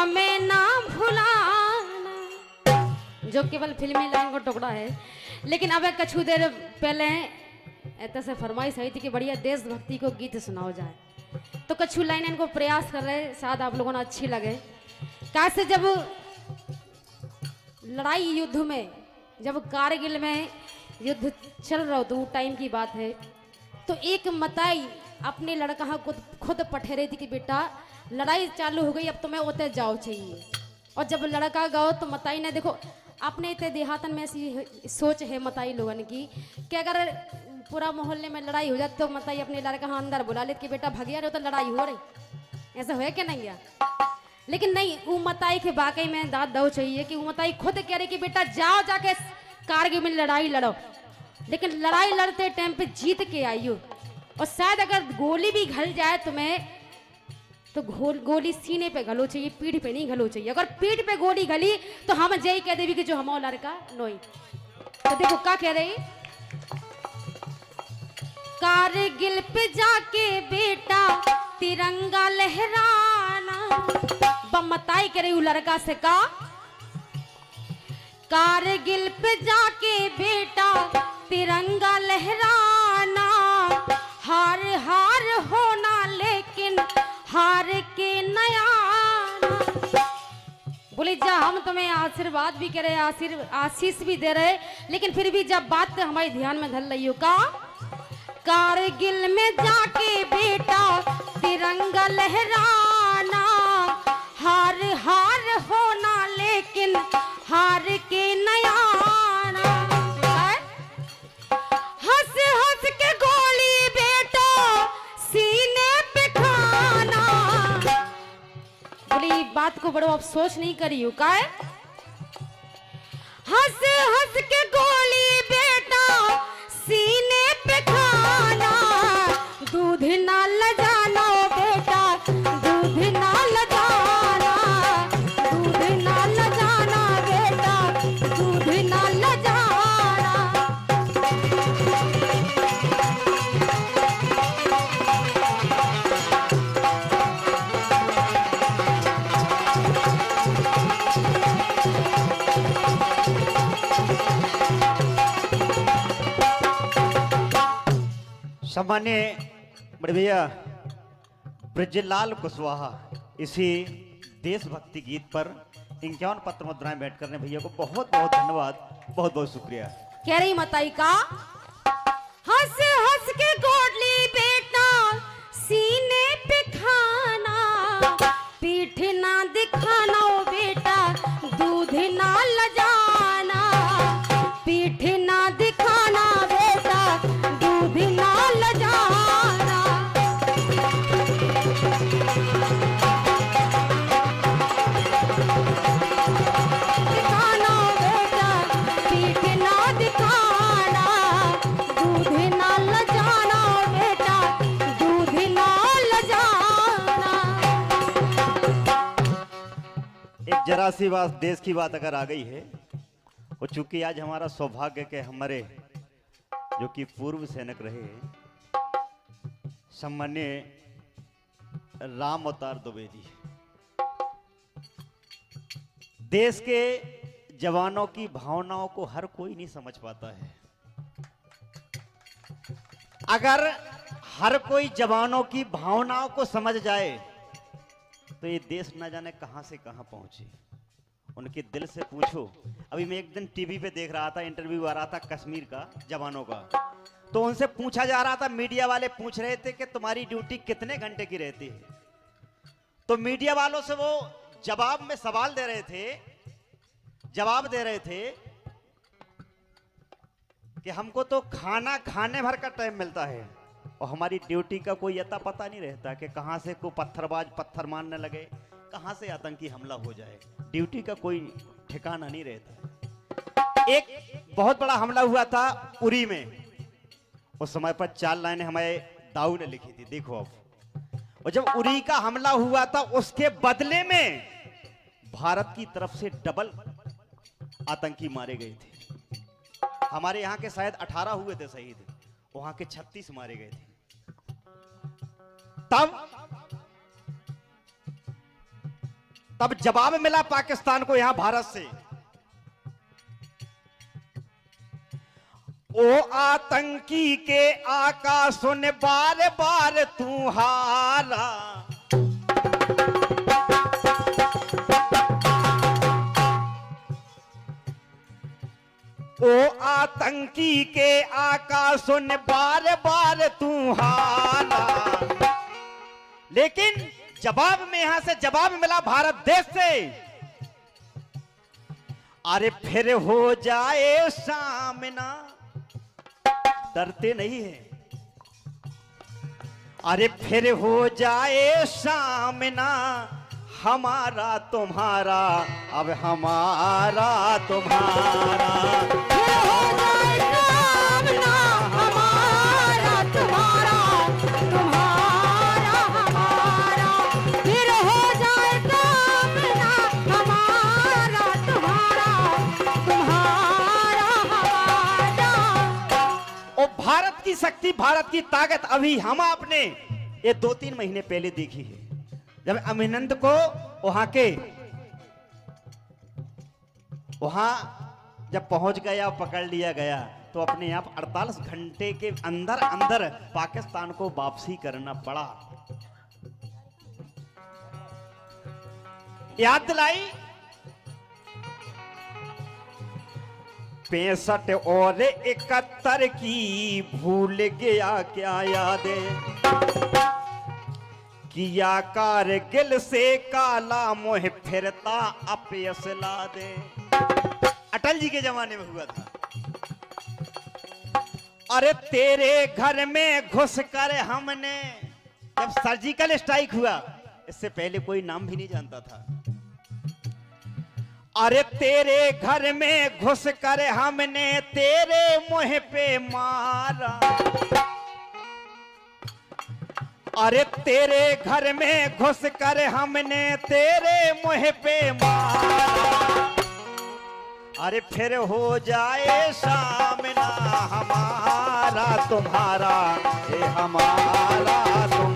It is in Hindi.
हमें ना भुलाना, जो केवल फिल्मी लाइन का टुकड़ा है। लेकिन अब कुछ देर पहले ऐसे से फरमाइश आई थी कि बढ़िया देशभक्ति को गीत सुनाओ जाए, तो कुछ लाइन इनको प्रयास कर रहे, शायद आप लोगों ने अच्छी लगे। कैसे जब लड़ाई युद्ध में, जब कारगिल में युद्ध चल रहा हो तो वो टाइम की बात है, तो एक मताई अपने लड़का को खुद पठे रही थी कि बेटा लड़ाई चालू हो गई, अब तुम्हें उते जाओ चाहिए। और जब लड़का गयो तो मताई ने, देखो अपने इतने देहातन में ऐसी सोच है मताई लोगन की कि अगर पूरा मोहल्ले में लड़ाई हो जाती तो मताई अपने लड़का अंदर बुला लेती कि बेटा भगिया रहे तो लड़ाई हो रही, ऐसा है क्या नहीं यार। लेकिन नहीं, वो मताई के वाकई में दाद दो चाहिए कि वो मताई खुद कह रही कि बेटा जाओ जाके कारगिल में लड़ाई लड़ो। लेकिन लड़ाई लड़ते टाइम पे जीत के आई हो, और शायद अगर गोली भी घल जाए तुम्हें तो गोली सीने पे घलो चाहिए, पीठ पे नहीं घलो चाहिए। अगर पीठ पे गोली घली तो हम जय कह देवी कि जो हमारा लड़का नोई। तो देखो क्या कह रही, कारगिल पे जाके बेटा तिरंगा लहराना, बमताई कह रही लड़का से का, कारगिल पे जाके बेटा तिरंगा लहराना, हार हार होना लेकिन हार के नया। बोले जा हम तुम्हें आशीर्वाद भी करे, आशीष भी दे रहे, लेकिन फिर भी जब बात हमारे ध्यान में धल रही हो का, कारगिल में जाके बेटा तिरंगा लहराना, हार हार होना लेकिन हार के नया। हंस हंस के गोली बेटा सीने पे खाना। बोली बात को बड़ो अफसोस नहीं करी हो का, हंस हंस के गोली बेटा सीने पे खाना, दूध ना लजाना बेटा, दूध ना लजाना, दूध ना लजाना बेटा, दूध ना लजाना। सम्मान्य बड़े भैया ब्रजलाल कुशवाहा इसी देशभक्ति गीत पर 51 पत्र मुद्राएं भेंट करने भैया को बहुत बहुत धन्यवाद, बहुत बहुत शुक्रिया। कह रही मताई का, हंस हंस के गोली बेटा सीने पे खाना, पीठ ना दिखाना ओ बेटा, दूध ना लजाना, पीठ ना दिखाना बेटा, दूध ना लजाना। दिखाना बेटा, पीठ ना दिखाना, दूध ना लजाना बेटा, दूध ना लजाना। एक जरा सी बात, देश की बात अगर आ गई है, और चूंकि आज हमारा सौभाग्य के हमारे जो कि पूर्व सैनिक रहे सम्मान्य राम अवतार दुबे जी, देश के जवानों की भावनाओं को हर कोई नहीं समझ पाता है। अगर हर कोई जवानों की भावनाओं को समझ जाए तो ये देश न जाने कहां से कहां पहुंचे। उनके दिल से पूछो। अभी मैं एक दिन टीवी पे देख रहा था, इंटरव्यू आ रहा था कश्मीर का जवानों का, तो उनसे पूछा जा रहा था, मीडिया वाले पूछ रहे थे कि तुम्हारी ड्यूटी कितने घंटे की रहती है। तो मीडिया वालों से वो जवाब में सवाल दे रहे थे, जवाब दे रहे थे कि हमको तो खाना खाने भर का टाइम मिलता है और हमारी ड्यूटी का कोई अता पता नहीं रहता कि कहां से कोई पत्थरबाज पत्थर मारने लगे, कहां से आतंकी हमला हो जाए। ड्यूटी का कोई ठिकाना नहीं रहता। एक बहुत बड़ा हमला हुआ था उरी में, उस समय पर 4 लाइनें हमारे दाऊ ने लिखी थी, देखो अब। और जब उरी का हमला हुआ था उसके बदले में भारत की तरफ से डबल आतंकी मारे गए थे। हमारे यहाँ के शायद 18 हुए थे शहीद, वहां के 36 मारे गए थे। तब जवाब मिला पाकिस्तान को यहां भारत से, ओ आतंकी के आका सुन बार बार तू हारा। ओ आतंकी के आका सुन बार बार तू हारा। लेकिन जवाब में यहां से जवाब मिला भारत देश से, अरे फिर हो जाए सामना, डरते नहीं है, अरे फिर हो जाए सामना, हमारा तुम्हारा अब हमारा तुम्हारा। फिर हो जाए सामना, हमारा तुम्हारा, तुम्हारा हमारा। फिर हो जाए सामना, हमारा तुम्हारा, तुम्हारा हमारा। और भारत की शक्ति, भारत की ताकत अभी हम आपने ये 2-3 महीने पहले देखी है, जब अभिनंदन को वहां जब पहुंच गया, पकड़ लिया गया, तो अपने आप 48 घंटे के अंदर अंदर पाकिस्तान को वापसी करना पड़ा। याद दिलाई 65 और 71 की भूल गया क्या यादें, किया कारगिल से काला मुँह फिरता अपयस ला दे। अटल जी के जमाने में हुआ था। अरे तेरे घर में घुसकर हमने, जब सर्जिकल स्ट्राइक हुआ, इससे पहले कोई नाम भी नहीं जानता था। अरे तेरे घर में घुसकर हमने तेरे मुँह पे मारा, अरे तेरे घर में घुसकर हमने तेरे मुँह पे मारा। अरे फिर हो जाए सामना, हमारा तुम्हारा, ये हमारा तुम्हारा।